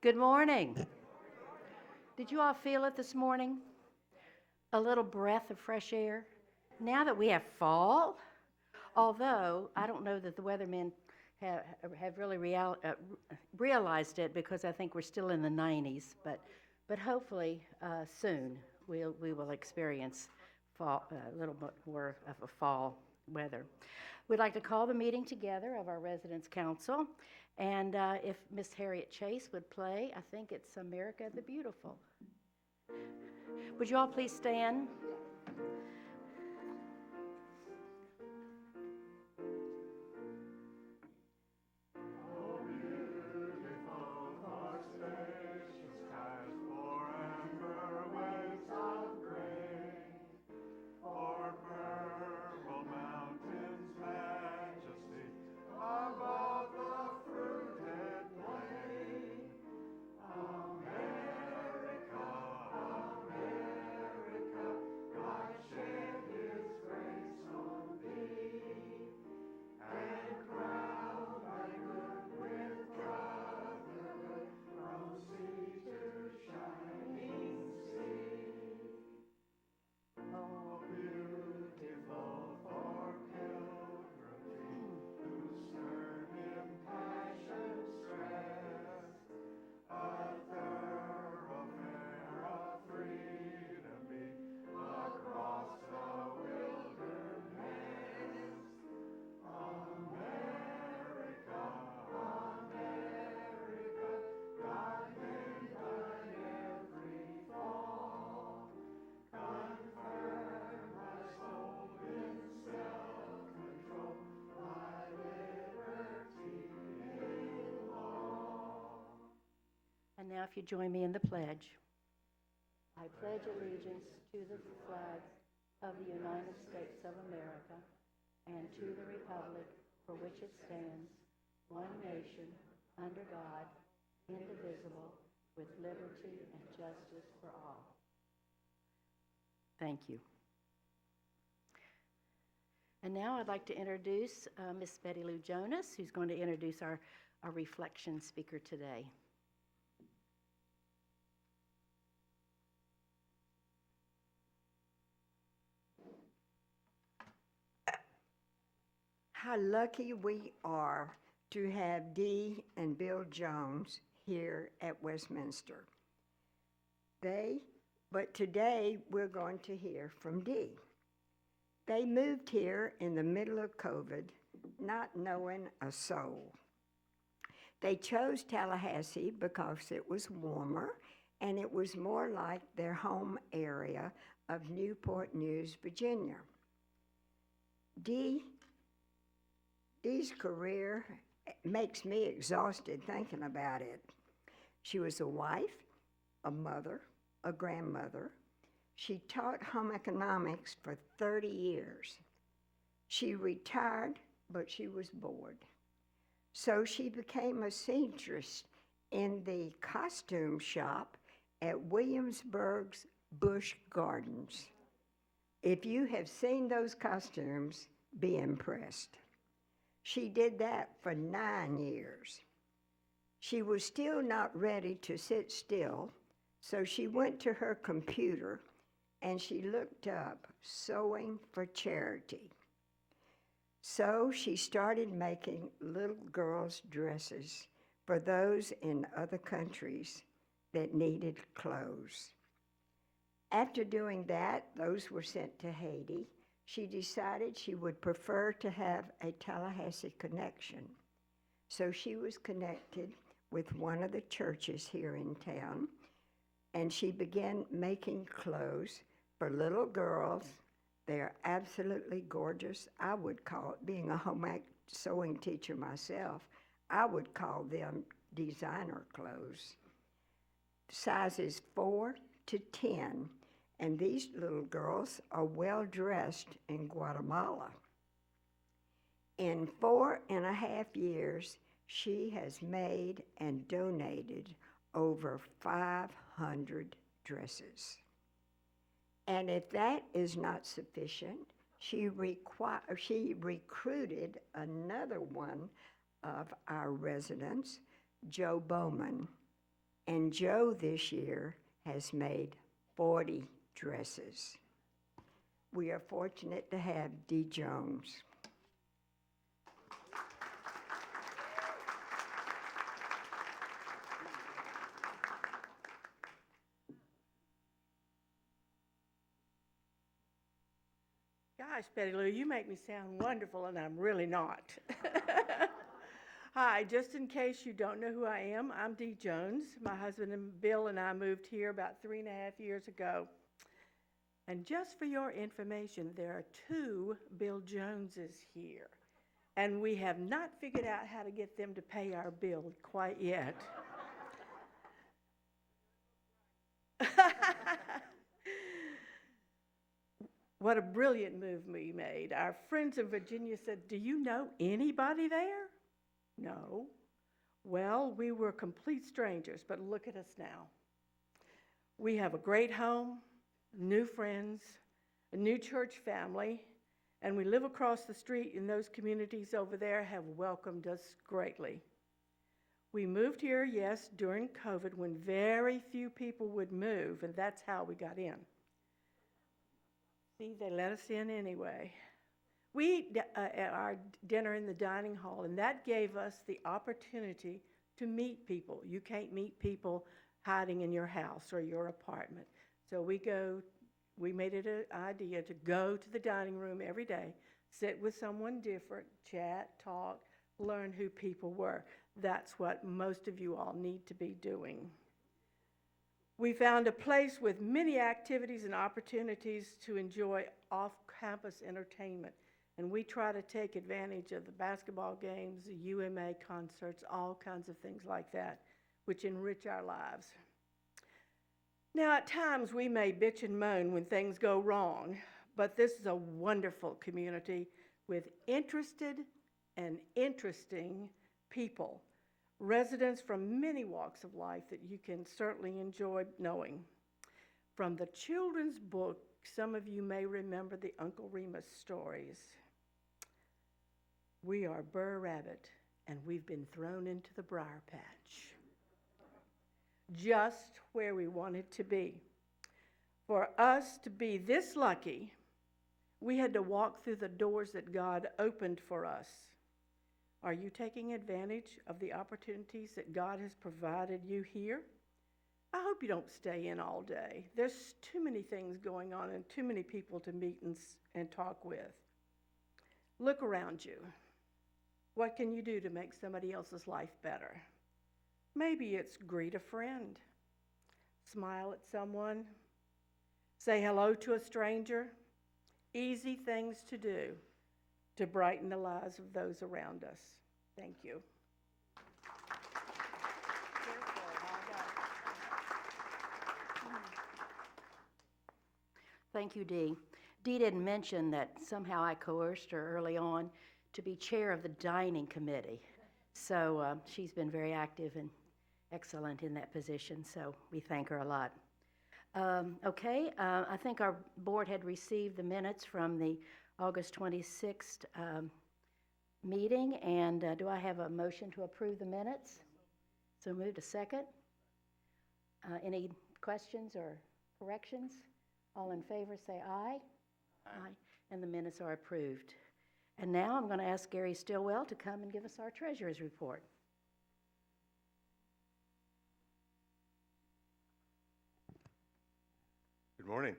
Good morning. Did you all feel it this morning? A little breath of fresh air? Now that we have fall, although I don't know that the weathermen have really realized it because I think we're still in the 90s, but hopefully soon we will experience fall, a little bit more of a fall weather. We'd like to call the meeting together of our Residents Council, and if Miss Harriet Chase would play, I think it's America the Beautiful. Would you all please stand? And now if you join me in the pledge. I pledge allegiance to the flag of the United States of America and to the republic for which it stands, one nation, under God, indivisible, with liberty and justice for all. Thank you. And now I'd like to introduce Miss Betty Lou Jonas, who's going to introduce our reflection speaker today. How lucky we are to have Dee and Bill Jones here at Westminster. But today we're going to hear from Dee. They moved here in the middle of COVID, not knowing a soul. They chose Tallahassee because it was warmer and it was more like their home area of Newport News, Virginia. Dee's career makes me exhausted thinking about it. She was a wife, a mother, a grandmother. She taught home economics for 30 years. She retired, but she was bored. So she became a seamstress in the costume shop at Williamsburg's Busch Gardens. If you have seen those costumes, be impressed. She did that for 9 years. She was still not ready to sit still, so she went to her computer and she looked up sewing for charity. So she started making little girls' dresses for those in other countries that needed clothes. After doing that, those were sent to Haiti. She decided she would prefer to have a Tallahassee connection. So she was connected with one of the churches here in town, and she began making clothes for little girls. They're absolutely gorgeous. I would call it, being a home ec sewing teacher myself, I would call them designer clothes. Sizes 4 to 10. And these little girls are well dressed in Guatemala. In 4.5 years, she has made and donated over 500 dresses. And if that is not sufficient, she recruited another one of our residents, Joe Bowman, And Joe this year has made 40 dresses. We are fortunate to have Dee Jones. Gosh, Betty Lou, you make me sound wonderful, and I'm really not. Hi, just in case you don't know who I am, I'm Dee Jones. My husband and Bill and I moved here about 3.5 years ago. And just for your information, there are 2 Bill Joneses here, and we have not figured out how to get them to pay our bill quite yet. What a brilliant move we made. Our friends in Virginia said, "Do you know anybody there?" No. Well, we were complete strangers, but look at us now. We have a great home, new friends, a new church family, and we live across the street, and those communities over there have welcomed us greatly. We moved here, yes, during COVID when very few people would move, and that's how we got in. See, they let us in anyway. We ate our dinner in the dining hall, and that gave us the opportunity to meet people. You can't meet people hiding in your house or your apartment. So we made it an idea to go to the dining room every day, sit with someone different, chat, talk, learn who people were. That's what most of you all need to be doing. We found a place with many activities and opportunities to enjoy off-campus entertainment, and we try to take advantage of the basketball games, the UMA concerts, all kinds of things like that, which enrich our lives. Now, at times we may bitch and moan when things go wrong, but this is a wonderful community with interested and interesting people, residents from many walks of life that you can certainly enjoy knowing. From the children's book, some of you may remember the Uncle Remus stories. We are Burr Rabbit, and we've been thrown into the briar patch, just where we wanted to be. For us to be this lucky, we had to walk through the doors that God opened for us. Are you taking advantage of the opportunities that God has provided you here? I hope you don't stay in all day. There's too many things going on and too many people to meet and talk with. Look around you. What can you do to make somebody else's life better? Maybe it's greet a friend, smile at someone, say hello to a stranger. Easy things to do to brighten the lives of those around us. Thank you. Thank you, Dee. Dee didn't mention that somehow I coerced her early on to be chair of the dining committee. So she's been very active and excellent in that position, so we thank her a lot. I think our board had received the minutes from the August 26th meeting, and do I have a motion to approve the minutes? So moved. A second. Any questions or corrections? All in favor say aye. Aye. And the minutes are approved. And now I'm going to ask Gary Stillwell to come and give us our treasurer's report. Good morning.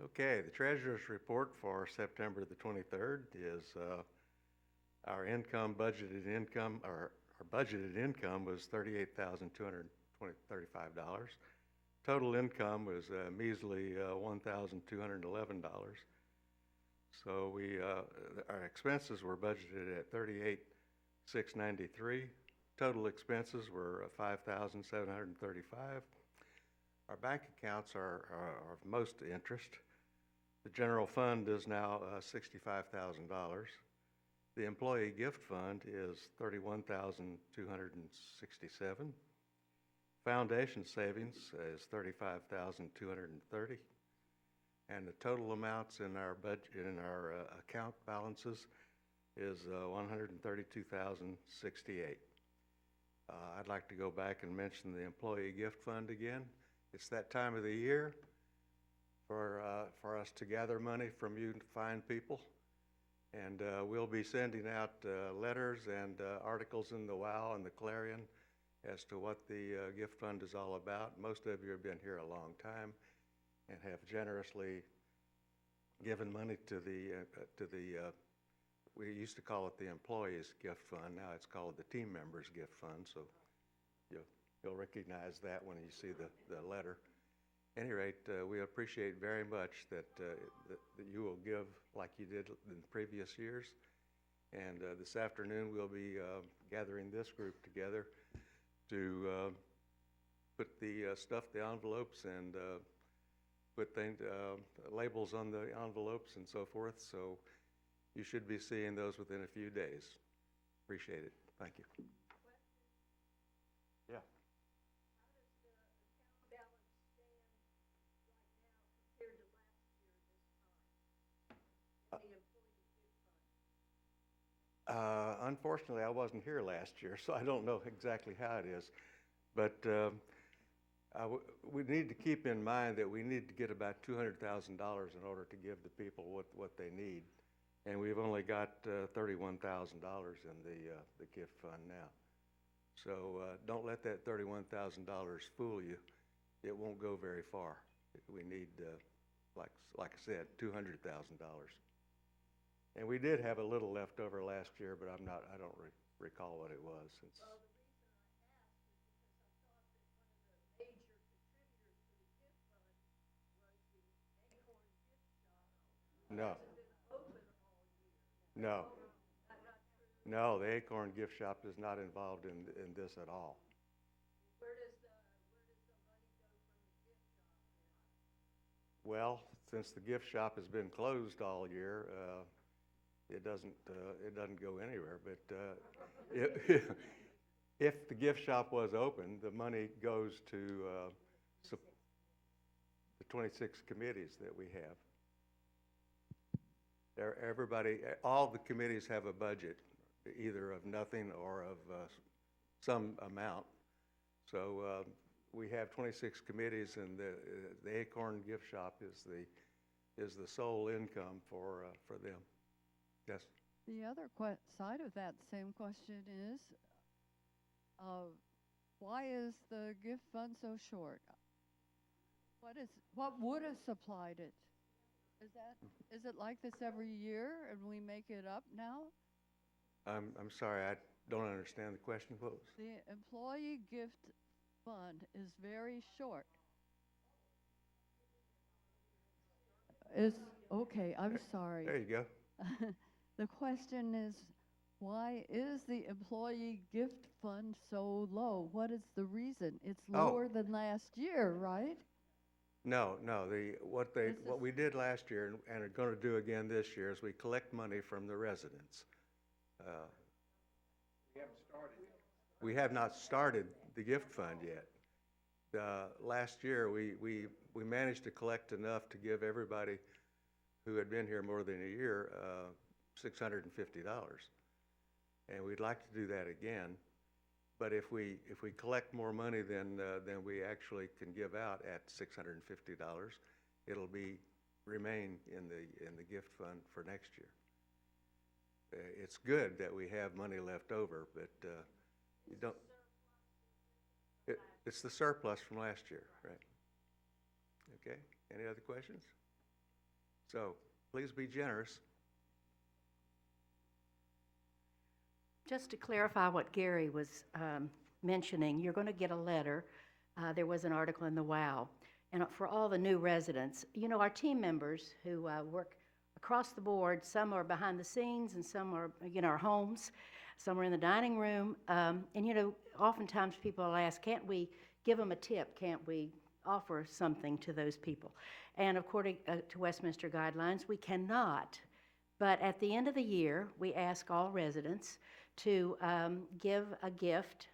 Okay, the treasurer's report for September the 23rd is our budgeted income was $38,235. Total income was a measly $1,211. So our expenses were budgeted at $38,693. Total expenses were $5,735. Our bank accounts are of most interest. The general fund is now $65,000. The employee gift fund is $31,267. Foundation savings is $35,230. And the total amounts in our account balances is $132,068. I I'd like to go back and mention the employee gift fund again. It's that time of the year for us to gather money from you fine people. And we'll be sending out letters and articles in the WOW and the Clarion as to what the gift fund is all about. Most of you have been here a long time and have generously given money to the we used to call it the employees gift fund. Now it's called the team members gift fund. So you'll recognize that when you see the letter. At any rate, we appreciate very much that you will give like you did in previous years. And this afternoon, we'll be gathering this group together to put the the envelopes and put labels on the envelopes and so forth. So you should be seeing those within a few days. Appreciate it. Thank you. Yeah. Unfortunately, I wasn't here last year, so I don't know exactly how it is. But we need to keep in mind that we need to get about $200,000 in order to give the people what they need. And we've only got $31,000 in the gift fund now. So don't let that $31,000 fool you. It won't go very far. We need, like I said, $200,000. And we did have a little left over last year, but I don't recall what it was. No. No. No, the Acorn Gift Shop is not involved in this at all. Where does the money go from the gift shop? Well, since the gift shop has been closed all year, it doesn't go anywhere. But if the gift shop was open, the money goes to the 26 committees that we have. All the committees have a budget, either of nothing or of some amount. So we have 26 committees, and the Acorn Gift Shop is the sole income for them. Yes. The other side of that same question is, why is the gift fund so short? What would have supplied it? Is it like this every year and we make it up now? I'm sorry, I don't understand the question. What was? The employee gift fund is very short. Okay, I'm sorry. There you go. The question is, why is the employee gift fund so low? What is the reason? It's lower than last year, right? No. What we did last year and are going to do again this year is we collect money from the residents. We have not started the gift fund yet. Last year we managed to collect enough to give everybody who had been here more than a year $650, and we'd like to do that again. But if we collect more money than we actually can give out at $650, it'll remain in the gift fund for next year. It's good that we have money left over, but you don't. It's the surplus from last year, right? Okay. Any other questions? So please be generous. Just to clarify what Gary was mentioning, you're going to get a letter. There was an article in the WOW. And for all the new residents, our team members who work across the board, some are behind the scenes and some are, our homes, some are in the dining room. And, oftentimes people will ask, can't we give them a tip? Can't we offer something to those people? And according to Westminster guidelines, we cannot. But at the end of the year, we ask all residents to give a gift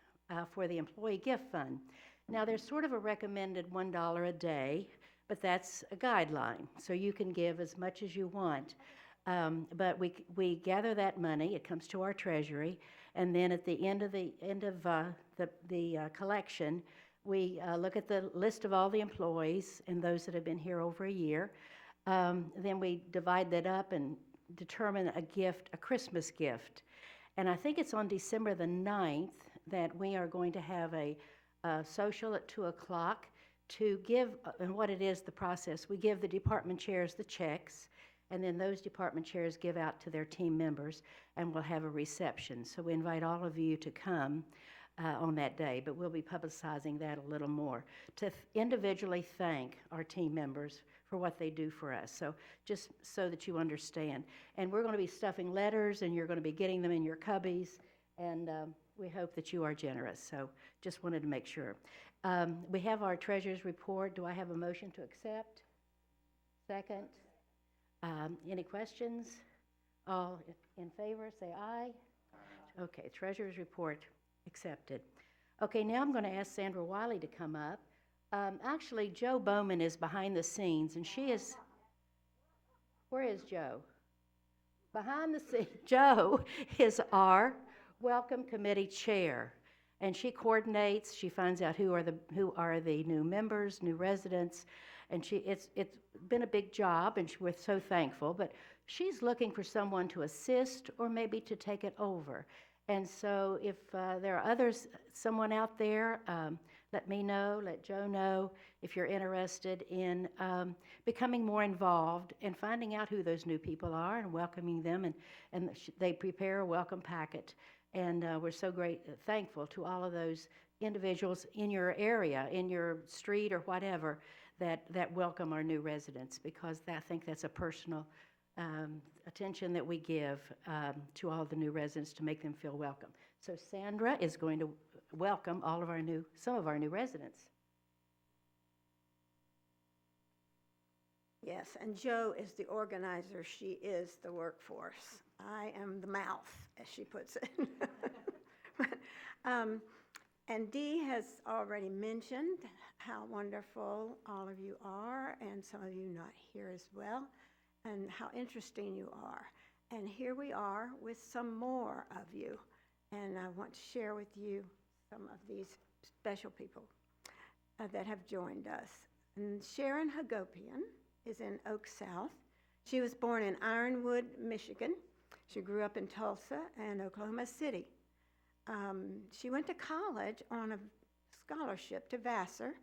for the employee gift fund. Now, there's sort of a recommended $1 a day, but that's a guideline, so you can give as much as you want. But we gather that money, it comes to our treasury, And then at the end of the collection, we look at the list of all the employees and those that have been here over a year. Then we divide that up and determine a gift, a Christmas gift. And I think it's on December the 9th that we are going to have a social at 2 o'clock to give, and what it is, the process. We give the department chairs the checks, and then those department chairs give out to their team members, and we'll have a reception. So we invite all of you to come on that day, but we'll be publicizing that a little more to individually thank our team members for what they do for us. So just so that you understand. And we're going to be stuffing letters, and you're going to be getting them in your cubbies, and we hope that you are generous. So just wanted to make sure. We have our treasurer's report. Do I have a motion to accept? Second. Any questions? All in favor, say aye. Okay, treasurer's report accepted. Okay, now I'm going to ask Sandra Wiley to come up. Actually, Joe Bowman is behind the scenes, and she is, where is Joe? Behind the scenes, Joe is our Welcome Committee Chair, and she coordinates, she finds out who are the new members, new residents, and it's been a big job, and we're so thankful, but she's looking for someone to assist or maybe to take it over. And so if there are others, someone out there, let me know, let Joe know if you're interested in becoming more involved and finding out who those new people are and welcoming them, and they prepare a welcome packet. And we're so thankful to all of those individuals in your area, in your street or whatever, that welcome our new residents, because I think that's a personal attention that we give to all the new residents to make them feel welcome. So Sandra is going to welcome some of our new residents. Yes, and Jo is the organizer. She is the workforce. I am the mouth, as she puts it. And Dee has already mentioned how wonderful all of you are, and some of you not here as well, and how interesting you are. And here we are with some more of you, and I want to share with you some of these special people that have joined us. And Sharon Hagopian is in Oak South. She was born in Ironwood, Michigan. She grew up in Tulsa and Oklahoma City. She went to college on a scholarship to Vassar.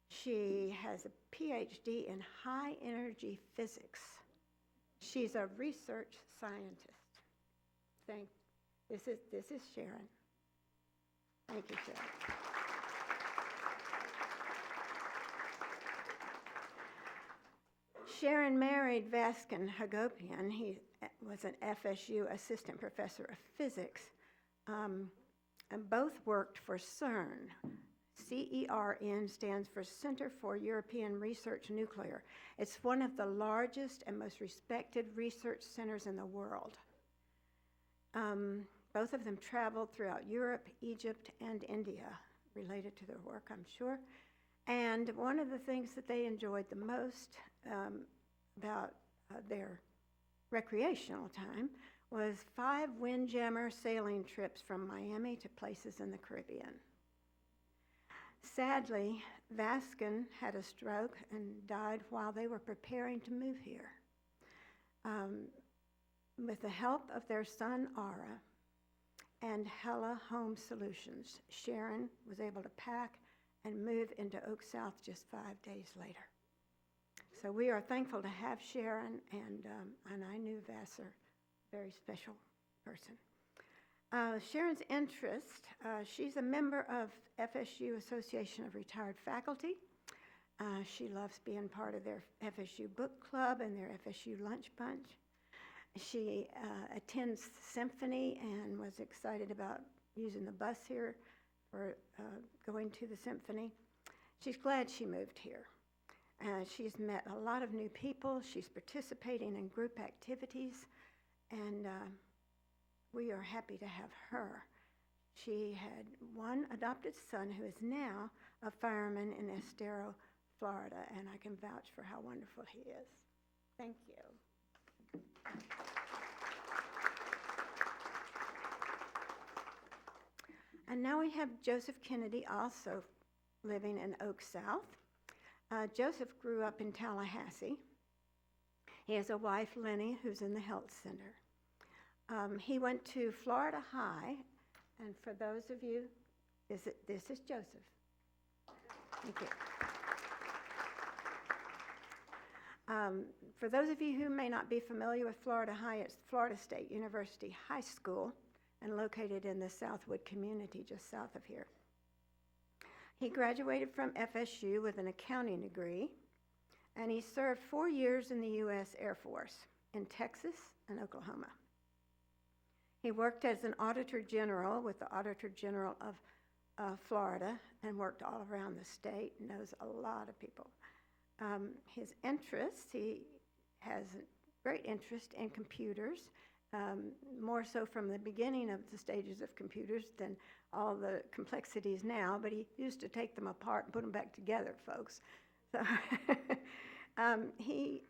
She has a PhD in high energy physics. She's a research scientist. This is Sharon. Thank you, Sharon. Sharon married Vaskin Hagopian. He was an FSU assistant professor of physics, and both worked for CERN. CERN stands for Center for European Research Nuclear. It's one of the largest and most respected research centers in the world. Both of them traveled throughout Europe, Egypt, and India, related to their work, I'm sure. And one of the things that they enjoyed the most about their recreational time was 5 Windjammer sailing trips from Miami to places in the Caribbean. Sadly, Vaskin had a stroke and died while they were preparing to move here. With the help of their son, Ara, and Hella Home Solutions, Sharon was able to pack and move into Oak South just 5 days later. So we are thankful to have Sharon, and I knew Vassar, very special person. Sharon's interest, she's a member of FSU Association of Retired Faculty. She loves being part of their FSU book club and their FSU lunch bunch. She attends symphony and was excited about using the bus here for going to the symphony. She's glad she moved here. She's met a lot of new people. She's participating in group activities, and we are happy to have her. She had one adopted son who is now a fireman in Estero, Florida, and I can vouch for how wonderful he is. Thank you. And now we have Joseph Kennedy also living in Oak South. Joseph grew up in Tallahassee. He has a wife, Lenny, who's in the health center. He went to Florida High, and for those of you, this is Joseph. Thank you. For those of you who may not be familiar with Florida High, it's Florida State University High School and located in the Southwood community just south of here. He graduated from FSU with an accounting degree, and he served 4 years in the U.S. Air Force in Texas and Oklahoma. He worked as an Auditor General with the Auditor General of Florida and worked all around the state, knows a lot of people. His interests, he has a great interest in computers, more so from the beginning of the stages of computers than all the complexities now, but he used to take them apart and put them back together, folks. So he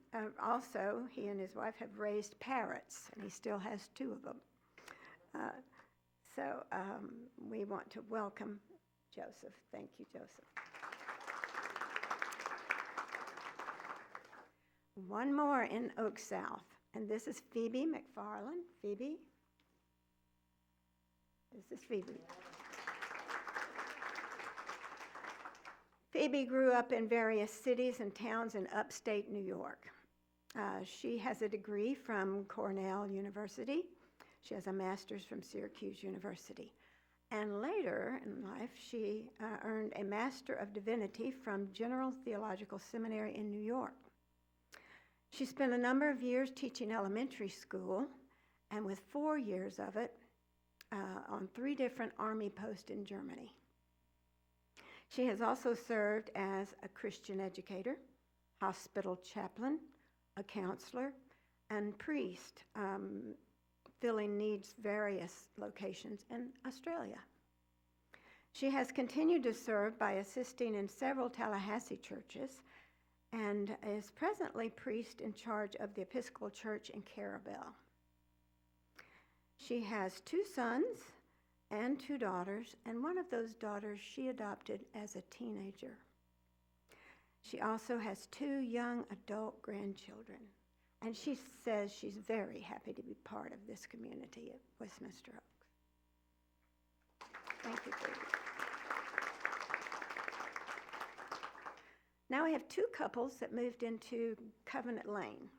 and his wife have raised parrots, and he still has 2 of them. We want to welcome Joseph. Thank you, Joseph. One more in Oak South, and this is Phoebe McFarland. Phoebe? This is Phoebe. Phoebe grew up in various cities and towns in upstate New York. She has a degree from Cornell University. She has a master's from Syracuse University. And later in life, she earned a Master of Divinity from General Theological Seminary in New York. She spent a number of years teaching elementary school, and with 4 years of it on 3 different army posts in Germany. She has also served as a Christian educator, hospital chaplain, a counselor, and priest, filling needs various locations in Australia. She has continued to serve by assisting in several Tallahassee churches and is presently priest in charge of the Episcopal Church in Carabel. She has 2 sons and 2 daughters, and one of those daughters she adopted as a teenager. She also has 2 young adult grandchildren, and she says she's very happy to be part of this community at Westminster Oaks. Thank you, Phoebe. Now we have 2 couples that moved into Covenant Lane.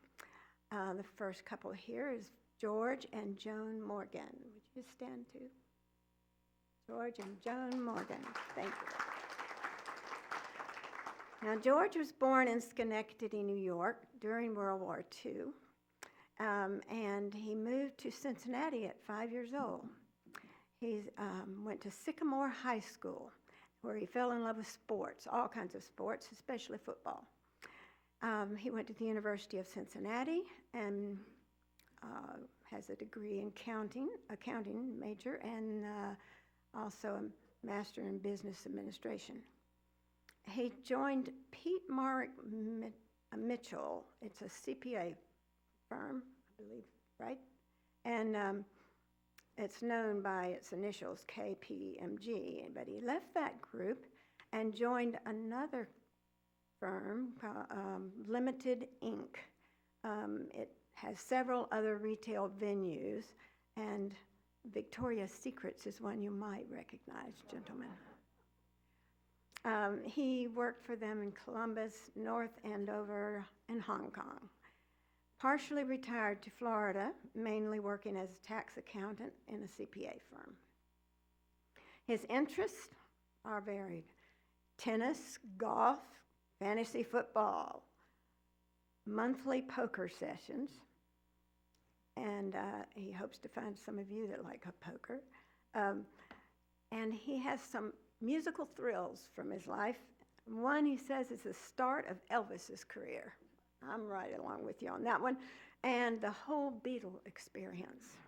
The first couple here is George and Joan Morgan. Would you stand too? George and Joan Morgan. Thank you. Now, George was born in Schenectady, New York during World War II, and he moved to Cincinnati at 5 years old. He went to Sycamore High School, where he fell in love with sports, all kinds of sports, especially football. He went to the University of Cincinnati and has a degree in accounting major, and also a master in business administration. He joined Peat Marwick Mitchell. It's a CPA firm, I believe, right? And it's known by its initials, KPMG, but he left that group and joined another firm, Limited Inc. It has several other retail venues, and Victoria's Secrets is one you might recognize, gentlemen. He worked for them in Columbus, North Andover, and Hong Kong. Partially retired to Florida, mainly working as a tax accountant in a CPA firm. His interests are varied: tennis, golf, fantasy football, monthly poker sessions, and he hopes to find some of you that like poker. And he has some musical thrills from his life. One, he says, is the start of Elvis's career. I'm right along with you on that one. And the whole Beatle experience.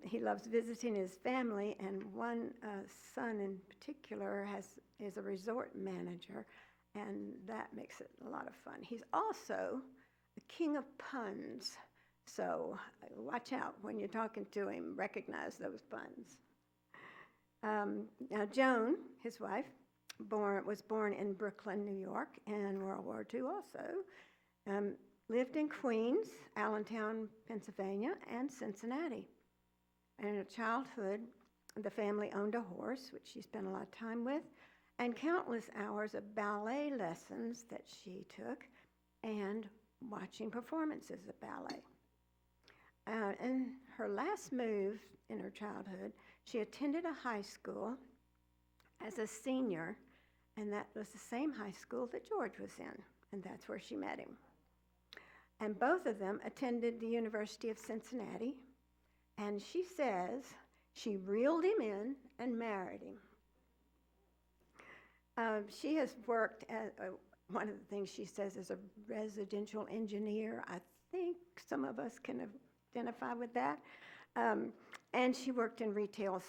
He loves visiting his family, and one son in particular is a resort manager, and that makes it a lot of fun. He's also the king of puns, so watch out when you're talking to him, recognize those puns. Now, Joan, his wife, was born in Brooklyn, New York, in World War II also. Lived in Queens, Allentown, Pennsylvania, and Cincinnati. And in her childhood, the family owned a horse, which she spent a lot of time with, and countless hours of ballet lessons that she took, and watching performances of ballet. In her last move in her childhood, she attended a high school as a senior, and that was the same high school that George was in, and that's where she met him. And both of them attended the University of Cincinnati, and she says she reeled him in and married him. She has worked as, one of the things she says is a residential engineer. I think some of us can identify with that. And she worked in retail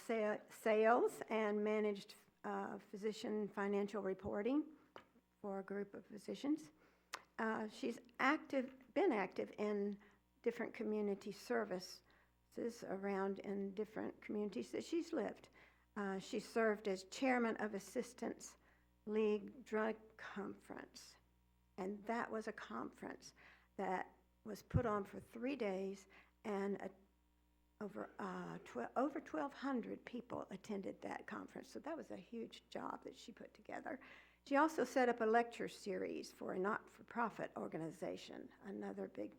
sales and managed physician financial reporting for a group of physicians. She's been active in different community services around in different communities that she's lived. She served as chairman of Assistance League Drug Conference, and that was a conference that was put on for 3 days, and over 1,200 people attended that conference. So that was a huge job that she put together. She also set up a lecture series for a not-for-profit organization, another big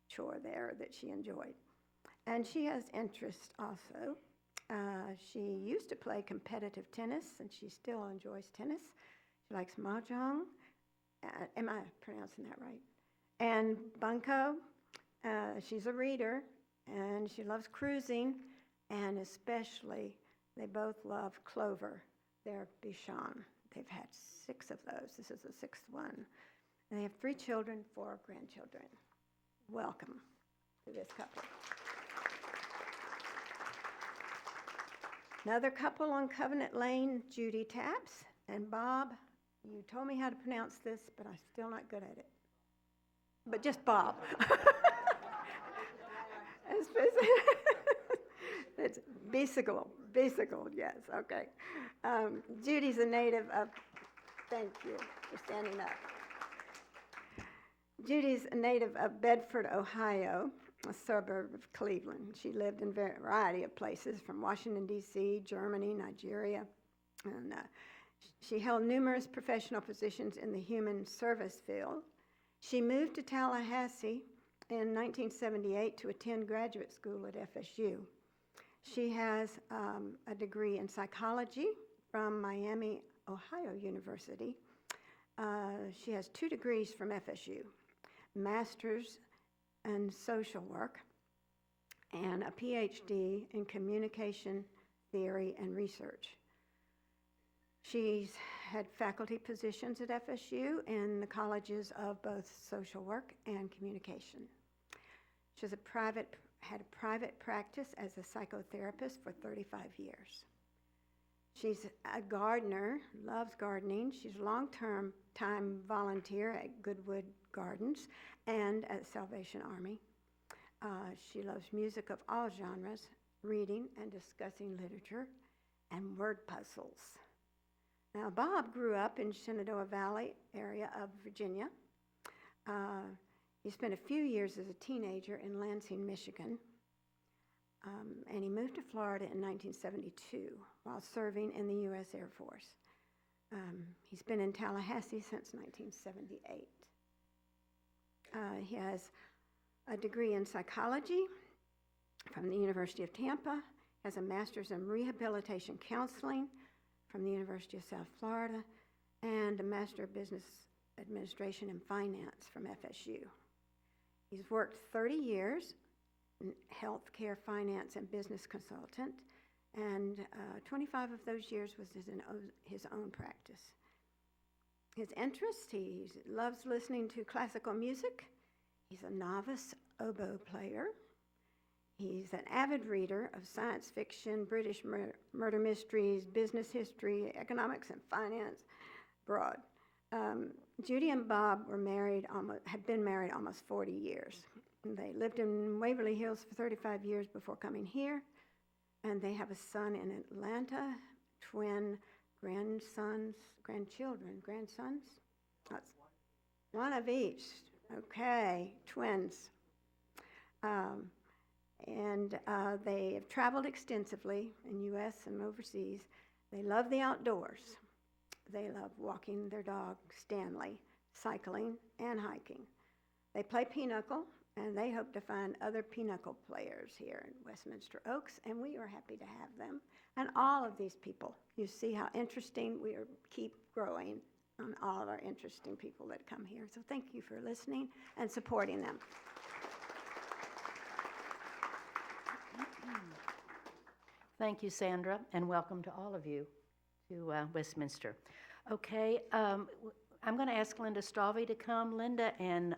chore there that she enjoyed. And she has interest also. She used to play competitive tennis, and she still enjoys tennis. She likes mahjong. Am I pronouncing that right? And bunko. She's a reader, and she loves cruising, and especially they both love clover, their Bichon. They've had 6 of those. This is the 6th one. And they have 3 children, 4 grandchildren. Welcome to this couple. Another couple on Covenant Lane, Judy Taps and Bob. You told me how to pronounce this, but I'm still not good at it. But just Bob. It's Bisicle, yes, okay. Judy's a native of, thank you for standing up. Judy's a native of Bedford, Ohio, a suburb of Cleveland. She lived in a variety of places, from Washington, D.C., Germany, Nigeria, and she held numerous professional positions in the human service field. She moved to Tallahassee in 1978 to attend graduate school at FSU. She has a degree in psychology from Miami, Ohio University. She has 2 degrees from FSU, master's in social work, and a PhD in communication theory and research. She's had faculty positions at FSU in the colleges of both social work and communication. She's had a private practice as a psychotherapist for 35 years. She's a gardener, loves gardening. She's a long-term volunteer at Goodwood Gardens and at Salvation Army. She loves music of all genres, reading and discussing literature, and word puzzles. Now, Bob grew up in Shenandoah Valley area of Virginia. He spent a few years as a teenager in Lansing, Michigan, and he moved to Florida in 1972 while serving in the U.S. Air Force. He's been in Tallahassee since 1978. He has a degree in psychology from the University of Tampa, has a master's in rehabilitation counseling from the University of South Florida, and a Master of Business Administration and Finance from FSU. He's worked 30 years in healthcare, finance, and business consultant, and 25 of those years was in his own practice. His interests, he loves listening to classical music. He's a novice oboe player. He's an avid reader of science fiction, British murder mysteries, business history, economics, and finance, broad. Judy and Bob had been married almost 40 years. They lived in Waverly Hills for 35 years before coming here, and they have a son in Atlanta twin grandsons? That's one of each. Okay, twins. They have traveled extensively in U.S. and overseas. They love the outdoors. They love walking their dog, Stanley, cycling, and hiking. They play pinochle, and they hope to find other pinochle players here in Westminster Oaks, and we are happy to have them. And all of these people, you see how interesting we keep growing on all of our interesting people that come here. So thank you for listening and supporting them. Thank you, Sandra, and welcome to all of you to Westminster. Okay, I'm going to ask Linda Stalvey to come. Linda and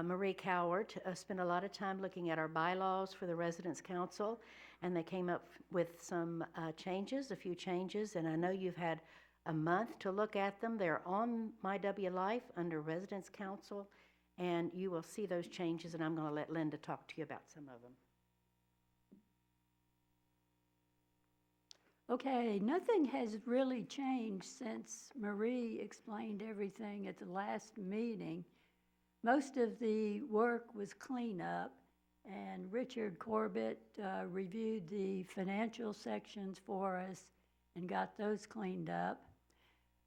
Marie Cowart spent a lot of time looking at our bylaws for the Residents Council, and they came up with some changes, a few changes, and I know you've had a month to look at them. They're on My W Life under Residents Council, and you will see those changes, and I'm going to let Linda talk to you about some of them. Okay, nothing has really changed since Marie explained everything at the last meeting. Most of the work was cleanup, and Richard Corbett reviewed the financial sections for us and got those cleaned up.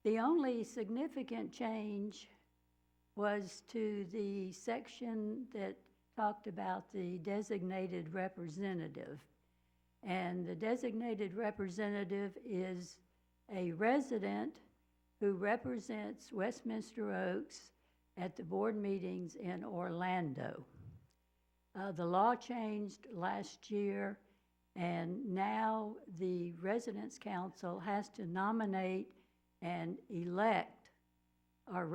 The only significant change was to the section that talked about the designated representative. And the designated representative is a resident who represents Westminster Oaks at the board meetings in Orlando. The law changed last year, and now the Residents Council has to nominate and elect our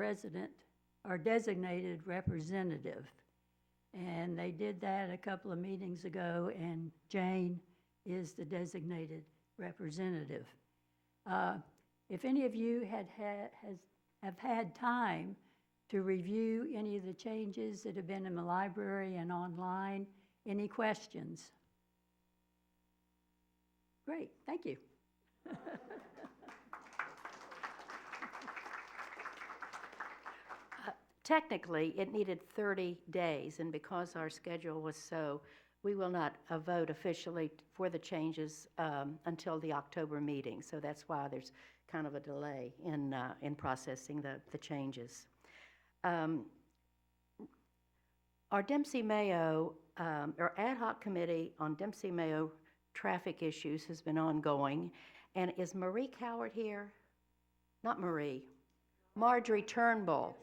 designated representative. And they did that a couple of meetings ago, and Jane is the designated representative. If any of you have had time to review any of the changes that have been in the library and online, any questions? Great, thank you. Technically, it needed 30 days, and because our schedule was so, we will not vote officially for the changes until the October meeting. So that's why there's kind of a delay in processing the changes. Our Dempsey Mayo, our ad hoc committee on Dempsey Mayo traffic issues has been ongoing. And is Marie Cowart here? Not Marie. Marjorie Turnbull.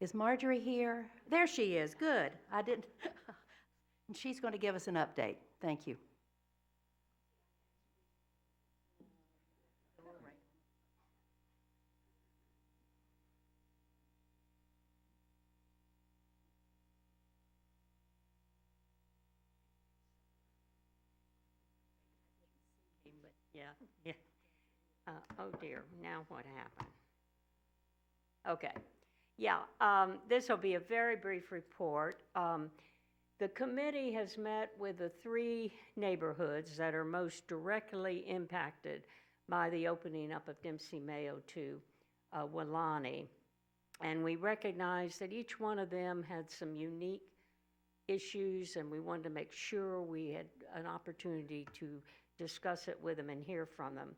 Is Marjorie here? There she is. Good. I didn't. And she's going to give us an update. Thank you. But yeah. Oh dear, now what happened? Okay. Yeah, this will be a very brief report. The committee has met with the 3 neighborhoods that are most directly impacted by the opening up of Dempsey Mayo to Weelaunee. And we recognize that each one of them had some unique issues, and we wanted to make sure we had an opportunity to discuss it with them and hear from them.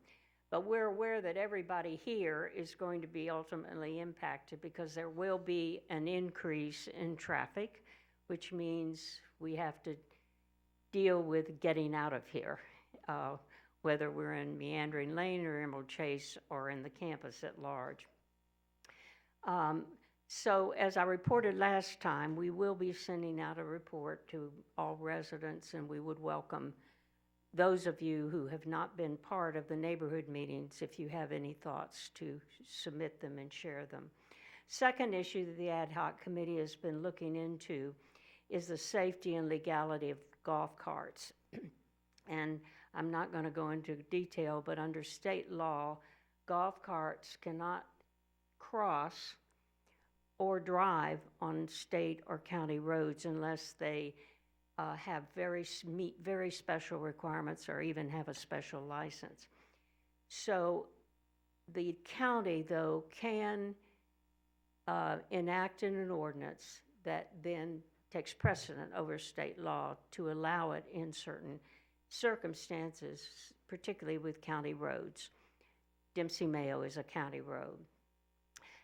But we're aware that everybody here is going to be ultimately impacted because there will be an increase in traffic, which means we have to deal with getting out of here, whether we're in Meandering Lane or Emerald Chase or in the campus at large. So as I reported last time, we will be sending out a report to all residents, and we would welcome those of you who have not been part of the neighborhood meetings, if you have any thoughts, to submit them and share them. Second issue that the ad hoc committee has been looking into is the safety and legality of golf carts. And I'm not going to go into detail, but under state law, golf carts cannot cross or drive on state or county roads unless they meet very special requirements or even have a special license. So the county, though, can enact an ordinance that then takes precedent over state law to allow it in certain circumstances, particularly with county roads. Dempsey Mayo is a county road.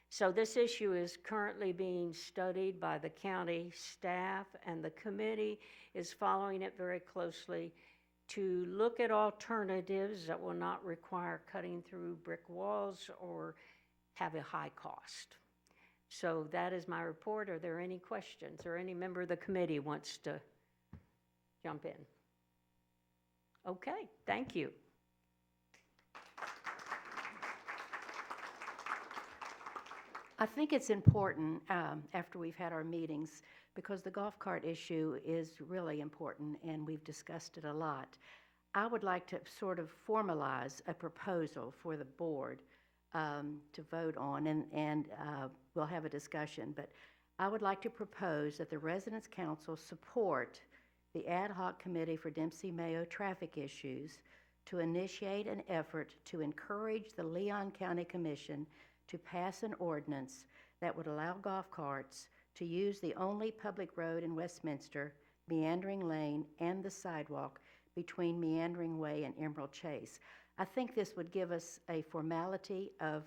So this issue is currently being studied by the county staff, and the committee is following it very closely to look at alternatives that will not require cutting through brick walls or have a high cost. So that is my report. Are there any questions, or any member of the committee wants to jump in? Okay, thank you. I think it's important, after we've had our meetings, because the golf cart issue is really important, and we've discussed it a lot. I would like to sort of formalize a proposal for the board to vote on, and we'll have a discussion. But I would like to propose that the Residents' Council support the Ad Hoc Committee for Dempsey Mayo Traffic Issues to initiate an effort to encourage the Leon County Commission to pass an ordinance that would allow golf carts to use the only public road in Westminster, Meandering Lane, and the sidewalk between Meandering Way and Emerald Chase. I think this would give us a formality of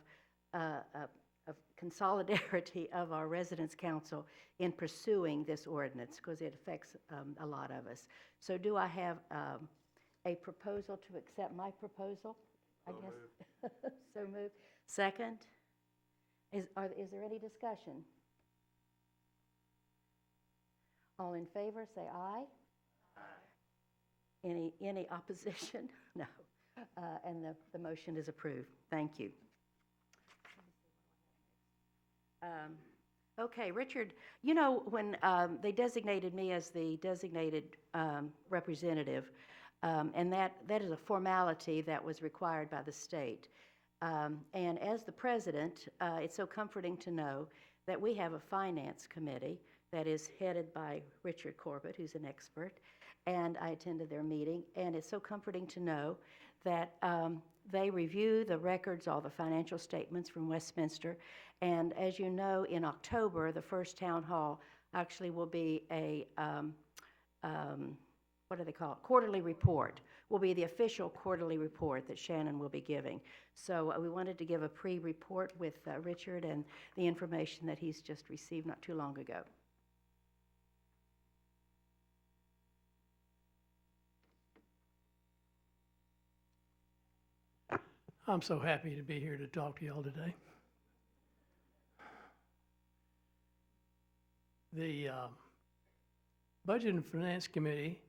consolidarity of our Residents' Council in pursuing this ordinance, because it affects a lot of us. So do I have a proposal to accept my proposal? I guess. So moved. Second? Is there any discussion? All in favor, say aye. Aye. Any opposition? No. And the motion is approved. Thank you. Okay, Richard, you know, when they designated me as the designated representative, and that is a formality that was required by the state. And as the president, it's so comforting to know that we have a finance committee that is headed by Richard Corbett, who's an expert, and I attended their meeting, and it's so comforting to know that they review the records, all the financial statements from Westminster, and as you know, in October, the first town hall actually will be a, what do they call it? Quarterly report. Will be the official quarterly report that Shannon will be giving. So we wanted to give a pre-report with Richard and the information that he's just received not too long ago. I'm so happy to be here to talk to y'all today. The Budget and Finance Committee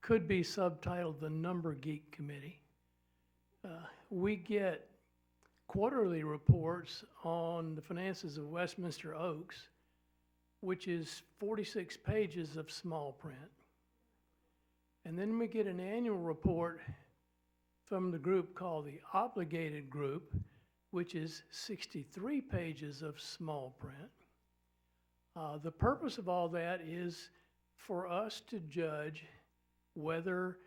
could be subtitled the Number Geek Committee. We get quarterly reports on the finances of Westminster Oaks, which is 46 pages of small print. And then we get an annual report from the group called the Obligated Group, which is 63 pages of small print. The purpose of all that is for us to judge whether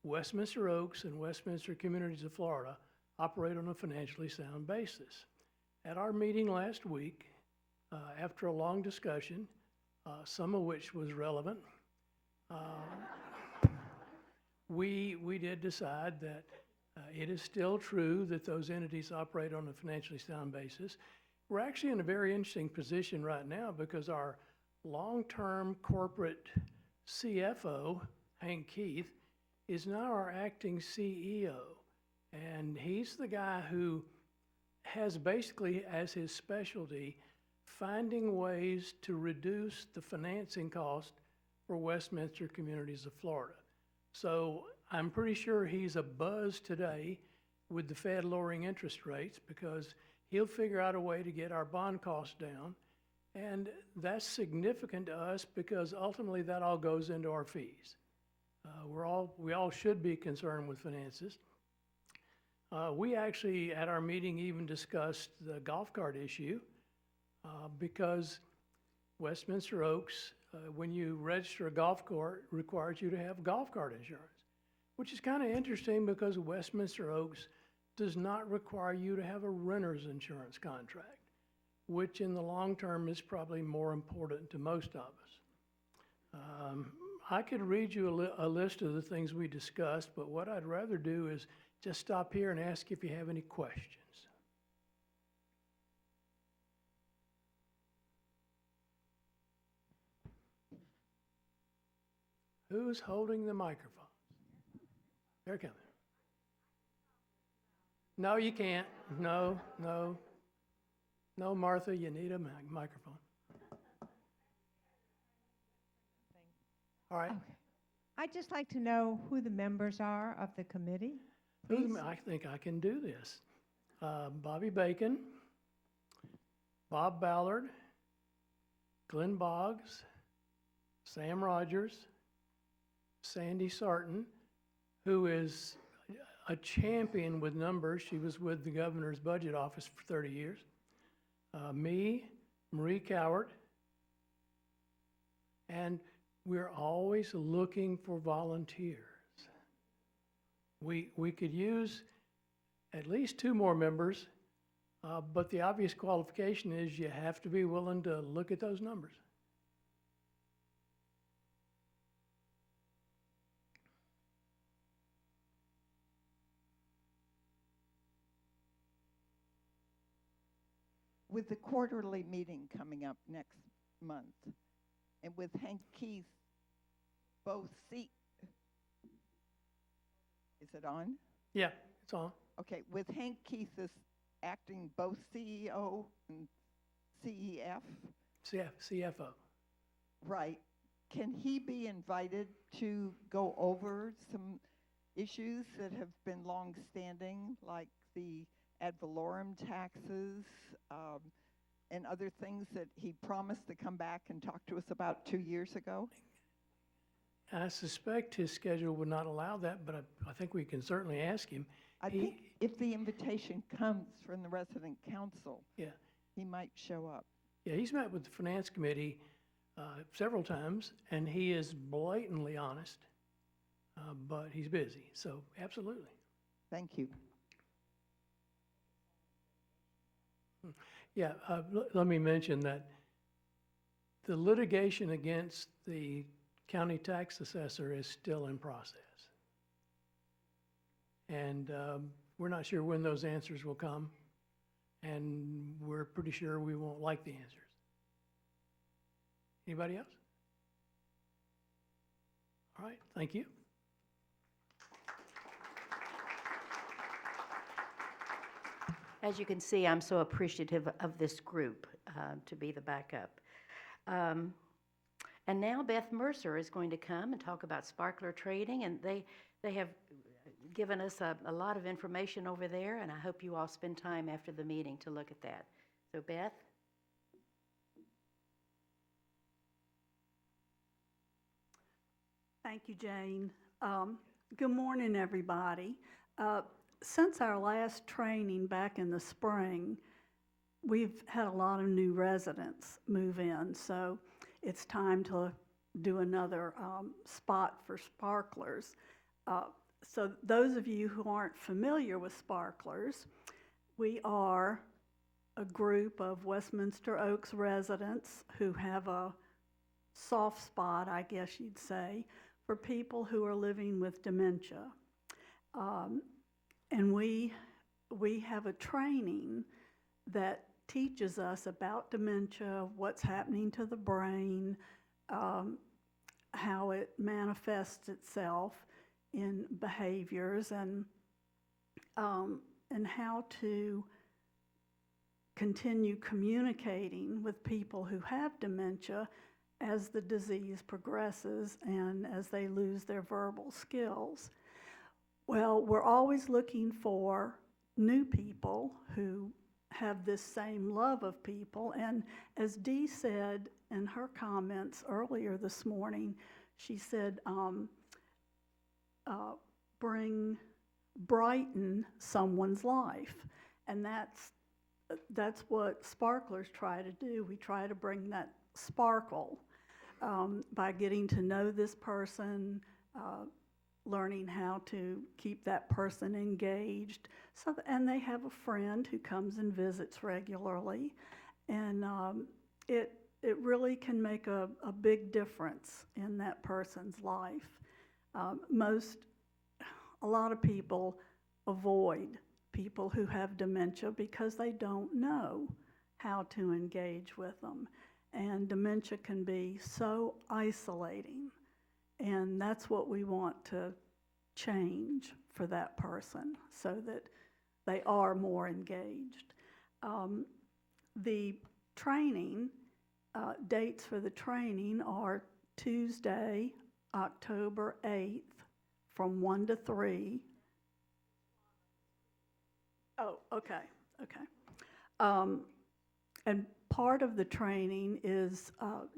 Westminster Oaks and Westminster Communities of Florida operate on a financially sound basis. At our meeting last week, after a long discussion, some of which was relevant, we did decide that it is still true that those entities operate on a financially sound basis. We're actually in a very interesting position right now because our long-term corporate CFO, Hank Keith, is now our acting CEO. And he's the guy who has basically as his specialty finding ways to reduce the financing cost for Westminster Communities of Florida. So I'm pretty sure he's abuzz today with the Fed lowering interest rates because he'll figure out a way to get our bond costs down. And that's significant to us because ultimately that all goes into our fees. We all should be concerned with finances. We actually, at our meeting, even discussed the golf cart issue because Westminster Oaks, when you register a golf cart, requires you to have golf cart insurance. which is kind of interesting because Westminster Oaks does not require you to have a renter's insurance contract, which in the long term is probably more important to most of us. I could read you a list of the things we discussed, but what I'd rather do is just stop here and ask if you have any questions. Who's holding the microphone? They're coming. No, you can't. No, no. No, Martha, you need a microphone. All right. Okay. I'd just like to know who the members are of the committee, please. I think I can do this. Bobby Bacon, Bob Ballard, Glenn Boggs, Sam Rogers, Sandy Sarton, who is a champion with numbers. She was with the governor's budget office for 30 years. Me, Marie Cowart, and we're always looking for volunteers. We could use at least 2 more members, but the obvious qualification is you have to be willing to look at those numbers. With the quarterly meeting coming up next month, and with Hank Keith both seat, is it on? Yeah, it's on. Okay, with Hank Keith as acting both CEO and CFO. right, can he be invited to go over some issues that have been long-standing, like the ad valorem taxes, and other things that he promised to come back and talk to us about 2 years ago? I suspect his schedule would not allow that, but I think we can certainly ask him. I think if the invitation comes from the resident council, Yeah, he might show up. yeah, he's met with the finance committee several times, and he is blatantly honest, but he's busy, so absolutely. Thank you. Yeah, let me mention that the litigation against the county tax assessor is still in process. And we're not sure when those answers will come, and we're pretty sure we won't like the answers. Anybody else? All right, thank you. As you can see, I'm so appreciative of this group to be the backup. And now Beth Mercer is going to come and talk about Sparkler Trading, and they have given us a lot of information over there, and I hope you all spend time after the meeting to look at that. So Beth? Thank you, Jane. Good morning, everybody. Since our last training back in the spring, we've had a lot of new residents move in, so it's time to do another spot for Sparklers. So those of you who aren't familiar with Sparklers, we are a group of Westminster Oaks residents who have a soft spot, I guess you'd say, for people who are living with dementia. And we have a training that teaches us about dementia, what's happening to the brain, how it manifests itself in behaviors, and how to continue communicating with people who have dementia as the disease progresses and as they lose their verbal skills. Well, we're always looking for new people who have this same love of people. And as Dee said in her comments earlier this morning, she said, brighten someone's life. And that's what Sparklers try to do. We try to bring that sparkle by getting to know this person, learning how to keep that person engaged. So, and they have a friend who comes and visits regularly, and it really can make a big difference in that person's life. A lot of people avoid people who have dementia because they don't know how to engage with them. And dementia can be so isolating. And that's what we want to change for that person so that they are more engaged. The training, dates for the training are Tuesday, October 8th from 1 to 3. Oh, okay. And part of the training is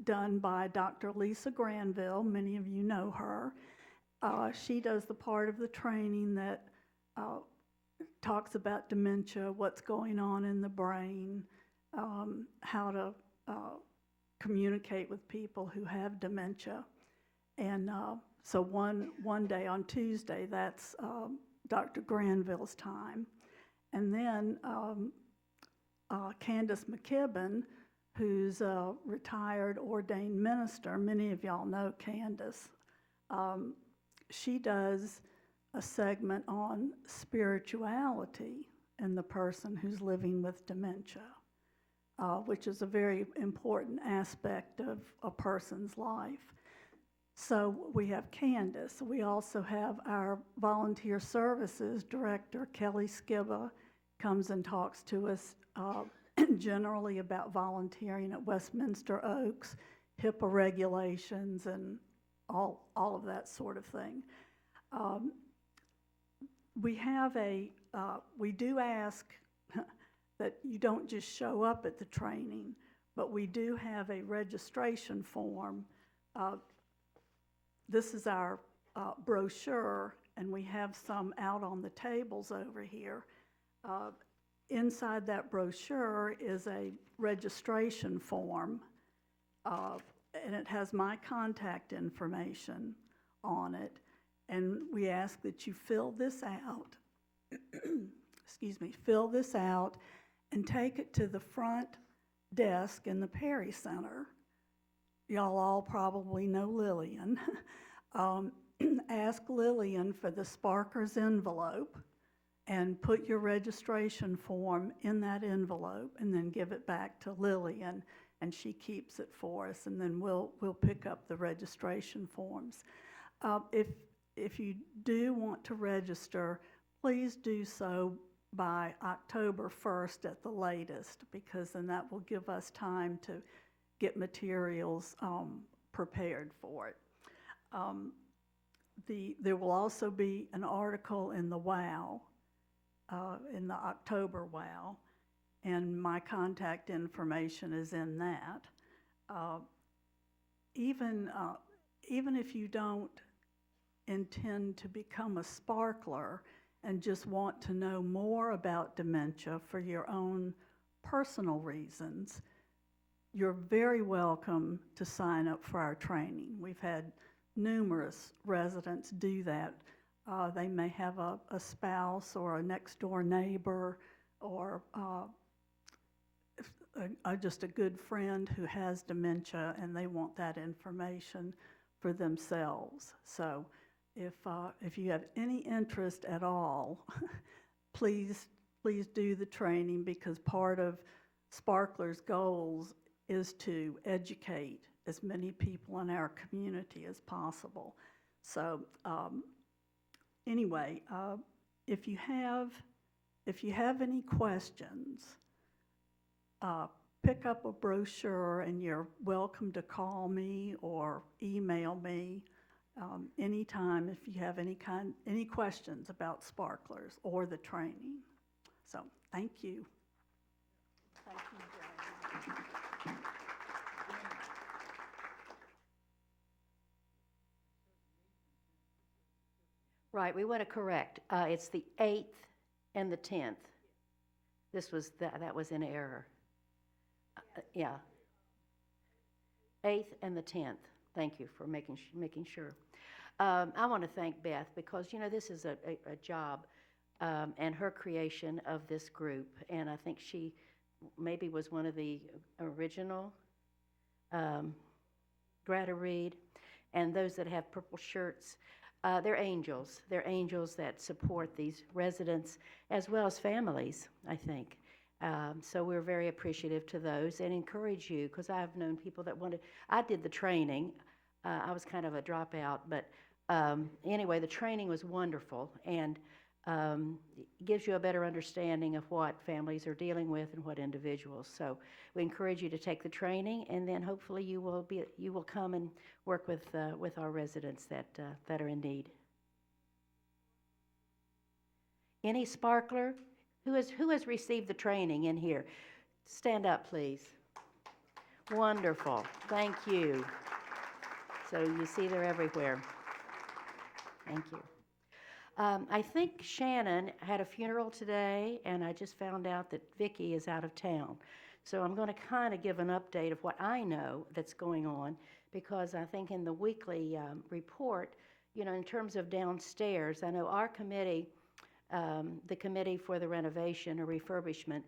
done by Dr. Lisa Granville. Many of you know her. She does the part of the training that talks about dementia, what's going on in the brain, how to communicate with people who have dementia. And so one day on Tuesday, that's Dr. Granville's time. And then Candace McKibben, who's a retired ordained minister, many of y'all know Candace, she does a segment on spirituality in the person who's living with dementia, which is a very important aspect of a person's life. So we have Candace. We also have our volunteer services director, Kelly Skibba, comes and talks to us generally about volunteering at Westminster Oaks, HIPAA regulations, and all of that sort of thing. We do ask that you don't just show up at the training, but we do have a registration form. This is our brochure, and we have some out on the tables over here. Inside that brochure is a registration form, and it has my contact information on it. And we ask that you fill this out, fill this out and take it to the front desk in the Perry Center. Y'all all probably know Lillian. Ask Lillian for the Sparkers envelope and put your registration form in that envelope and then give it back to Lillian, and she keeps it for us, and then we'll pick up the registration forms. If you do want to register, please do so by October 1st at the latest, because then that will give us time to get materials prepared for it. There will also be an article in the WOW, in the October WOW, and my contact information is in that. Even if you don't intend to become a sparkler and just want to know more about dementia for your own personal reasons, you're very welcome to sign up for our training. We've had numerous residents do that. They may have a spouse or a next door neighbor or just a good friend who has dementia, and they want that information for themselves. So if you have any interest at all, please do the training, because part of Sparkler's goals is to educate as many people in our community as possible. So anyway, if you have any questions, pick up a brochure, and you're welcome to call me or email me anytime if you have any questions about Sparklers or the training. So thank you. Thank you, Jeremy. Right, we want to correct. It's the 8th and the 10th. That was in error. Yeah. 8th and the 10th. Thank you for making sure. I want to thank Beth because, you know, this is a job and her creation of this group. And I think she maybe was one of the original, Greta Reed, and those that have purple shirts. They're angels. They're angels that support these residents as well as families, I think. So we're very appreciative to those and encourage you, because I've known people that wanted, I did the training. I was kind of a dropout, but anyway, the training was wonderful and gives you a better understanding of what families are dealing with and what individuals. So we encourage you to take the training, and then hopefully you will come and work with our residents that are in need. Any sparkler? Who has received the training in here? Stand up, please. Wonderful. Thank you. So you see they're everywhere. Thank you. I think Shannon had a funeral today, and I just found out that Vicki is out of town. So I'm going to kind of give an update of what I know that's going on, because I think in the weekly report, you know, in terms of downstairs, I know our committee, the committee for the renovation or refurbishment,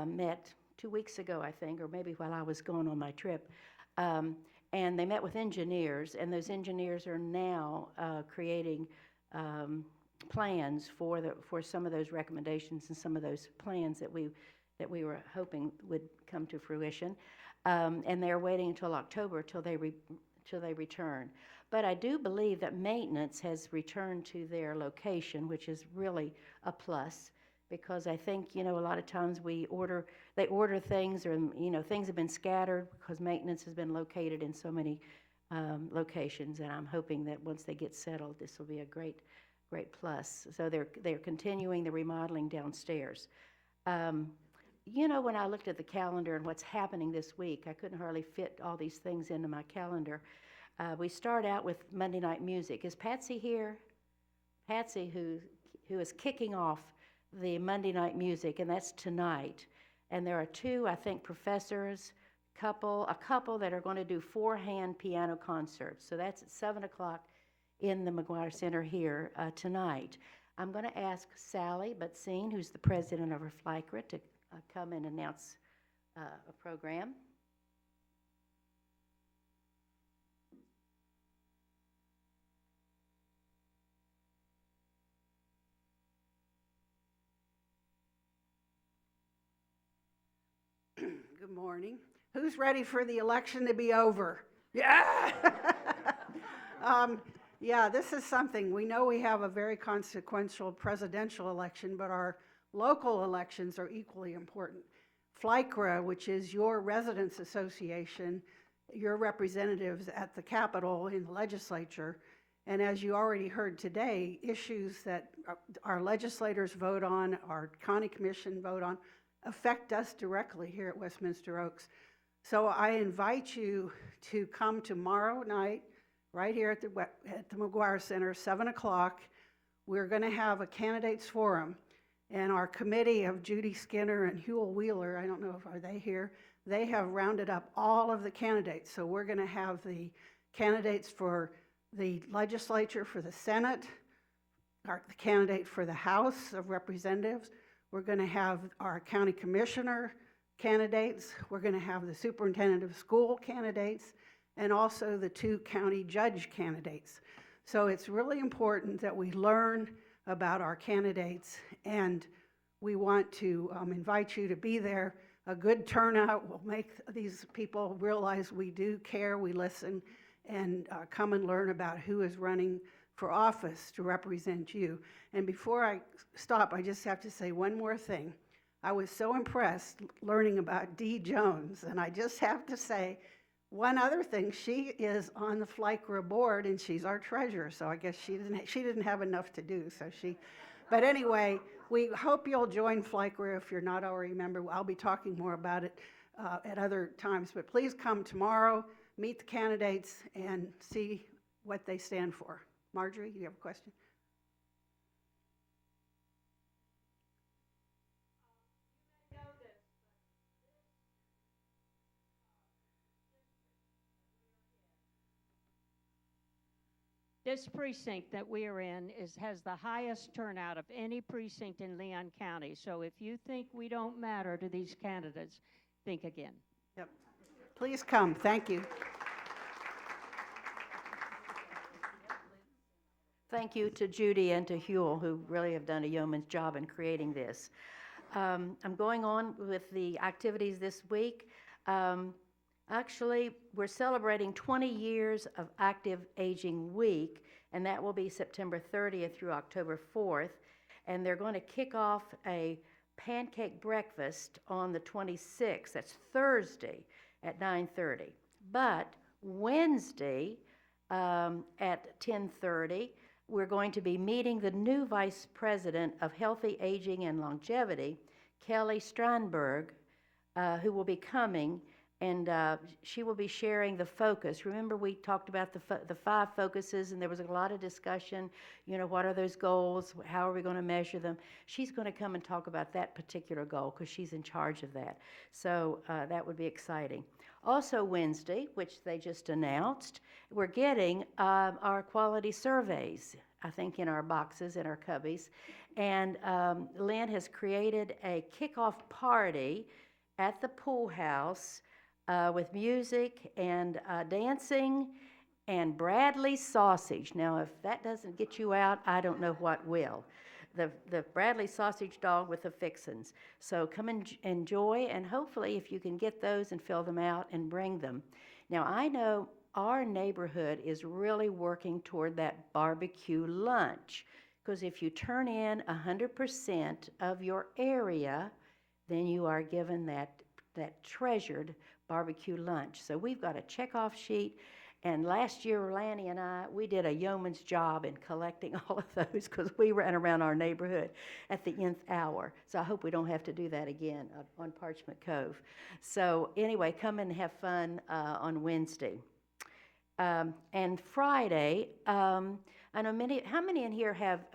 met 2 weeks ago, I think, or maybe while I was going on my trip. And they met with engineers, and those engineers are now creating plans for some of those recommendations and some of those plans that we were hoping would come to fruition. And they're waiting until October till they return. But I do believe that maintenance has returned to their location, which is really a plus, because I think, you know, a lot of times they order things, or, you know, things have been scattered because maintenance has been located in so many locations, and I'm hoping that once they get settled, this will be a great plus. So they're continuing the remodeling downstairs. You know, when I looked at the calendar and what's happening this week, I couldn't hardly fit all these things into my calendar. We start out with Monday night music. Is Patsy here? Patsy, who is kicking off the Monday night music, and that's tonight. And there are two, I think, professors, a couple that are going to do 4-hand piano concerts. So that's at 7 o'clock in the McGuire Center here tonight. I'm going to ask Sally Butzine, who's the president of FLICRA, to come and announce a program. Good morning. Who's ready for the election to be over? Yeah! Yeah, this is something. We know we have a very consequential presidential election, but our local elections are equally important. FLICRA, which is your residents association, your representatives at the Capitol in the legislature, and as you already heard today, issues that our legislators vote on, our county commission vote on, affect us directly here at Westminster Oaks. So I invite you to come tomorrow night, right here at the McGuire Center, 7 o'clock. We're going to have a candidates forum, and our committee of Judy Skinner and Huell Wheeler, I don't know if are they here, they have rounded up all of the candidates. So we're going to have the candidates for the legislature, for the Senate, the candidate for the House of Representatives. We're going to have our county commissioner candidates. We're going to have the superintendent of school candidates, and also the 2 county judge candidates. So it's really important that we learn about our candidates, and we want to invite you to be there. A good turnout will make these people realize we do care, we listen, and come and learn about who is running for office to represent you. And before I stop, I just have to say one more thing. I was so impressed learning about Dee Jones, and I just have to say one other thing. She is on the FLICRA board, and she's our treasurer, so I guess she didn't have enough to do. But anyway, we hope you'll join FLICRA if you're not already a member. I'll be talking more about it at other times, but please come tomorrow, meet the candidates, and see what they stand for. Marjorie, you have a question? This precinct that we are in has the highest turnout of any precinct in Leon County. So if you think we don't matter to these candidates, think again. Yep. Please come. Thank you. Thank you to Judy and to Huel, who really have done a yeoman's job in creating this. I'm going on with the activities this week. Actually, we're celebrating 20 years of Active Aging Week, and that will be September 30th through October 4th. And they're going to kick off a pancake breakfast on the 26th. That's Thursday at 9:30. But Wednesday at 10:30, we're going to be meeting the new Vice President of Healthy Aging and Longevity, Kelly Strandberg, who will be coming, and she will be sharing the focus. Remember, we talked about the 5 focuses, and there was a lot of discussion, you know, what are those goals? How are we going to measure them? She's going to come and talk about that particular goal because she's in charge of that. So that would be exciting. Also Wednesday, which they just announced, we're getting our quality surveys, I think, in our boxes, in our cubbies. And Lynn has created a kickoff party at the pool house with music and dancing and Bradley sausage. Now, if that doesn't get you out, I don't know what will. The Bradley sausage dog with the fixins. So come and enjoy, and hopefully if you can get those and fill them out and bring them. Now, I know our neighborhood is really working toward that barbecue lunch, because if you turn in 100% of your area, then you are given that treasured barbecue lunch. So we've got a checkoff sheet. And last year, Lanny and I, we did a yeoman's job in collecting all of those because we ran around our neighborhood at the nth hour. So I hope we don't have to do that again on Parchment Cove. So anyway, come and have fun on Wednesday. And Friday, I know how many in here have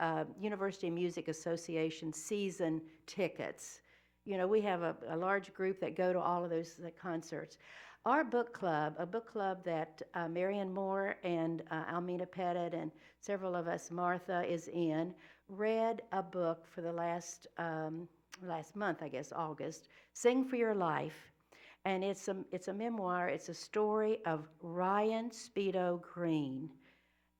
University Music Association season tickets? You know, we have a large group that go to all of those concerts. Our book club, a book club that Marion Moore and Almina Pettit and several of us, Martha is in, read a book for the last month, I guess, August, Sing for Your Life. And it's a memoir. It's a story of Ryan Speedo Green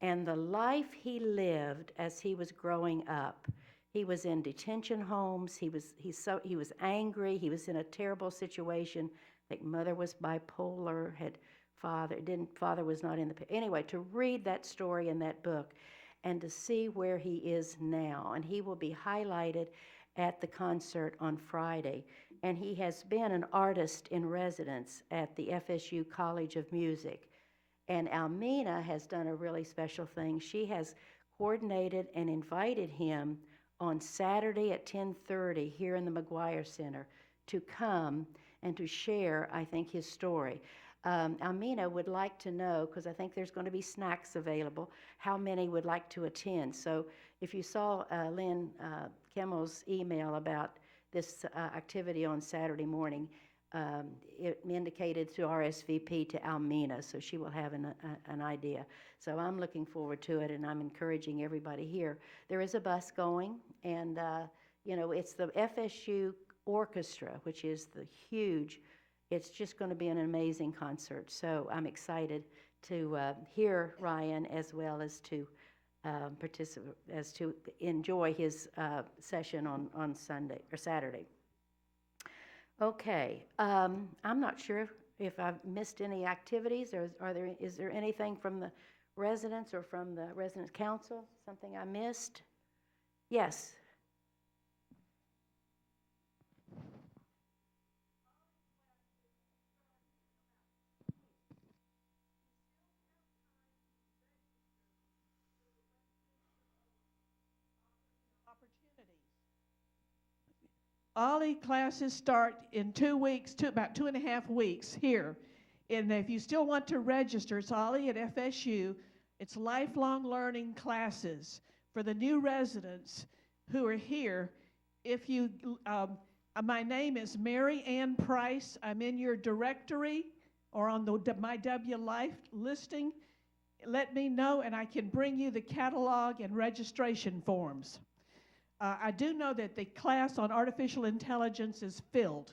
and the life he lived as he was growing up. He was in detention homes. He was angry. He was in a terrible situation. I think mother was bipolar, father was not in the, anyway, to read that story in that book and to see where he is now. And he will be highlighted at the concert on Friday. And he has been an artist in residence at the FSU College of Music. And Almina has done a really special thing. She has coordinated and invited him on Saturday at 10:30 here in the McGuire Center to come and to share, I think, his story. Almina would like to know, because I think there's going to be snacks available, how many would like to attend. So if you saw Lynn Kimmel's email about this activity on Saturday morning, it indicated to RSVP to Almina, so she will have an idea. So I'm looking forward to it, and I'm encouraging everybody here. There is a bus going, and you know, it's the FSU Orchestra, which is the huge, it's just going to be an amazing concert. So I'm excited to hear Ryan as well as to participate, as to enjoy his session on Sunday or Saturday. Okay, I'm not sure if I've missed any activities, or is there anything from the residents or from the residents council, something I missed? Yes. OLLI classes start in 2 weeks, about 2.5 weeks here. And if you still want to register, it's OLLI at FSU. It's lifelong learning classes for the new residents who are here. If you, my name is Mary Ann Price. I'm in your directory or on the My W Life listing. let me know, and I can bring you the catalog and registration forms. I do know that the class on artificial intelligence is filled.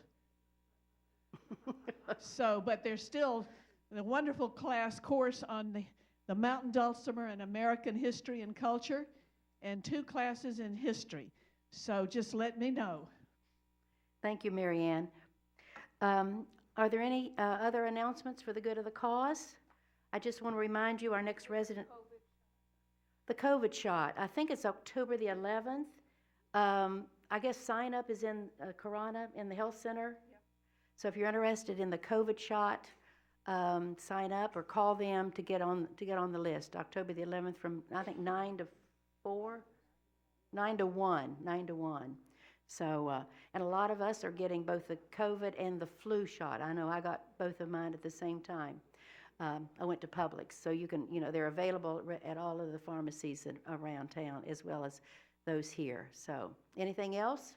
So, but there's still the wonderful class course on the mountain dulcimer and American history and culture, and 2 classes in history. So just let me know. Thank you, Mary Ann. Are there any other announcements for the good of the cause? I just want to remind you, our next resident, the COVID shot, I think it's October the 11th. I guess sign up is in Corona in the health center. So if you're interested in the COVID shot, sign up or call them to get on the list. October the 11th from, I think, 9 to 4, 9 to 1, 9 to 1. So, and a lot of us are getting both the COVID and the flu shot. I know I got both of mine at the same time. I went to Publix, so you can, they're available at all of the pharmacies around town, as well as those here. So, anything else?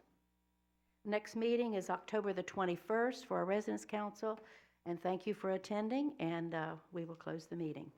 Next meeting is October the 21st for our Residents Council, and thank you for attending, and we will close the meeting.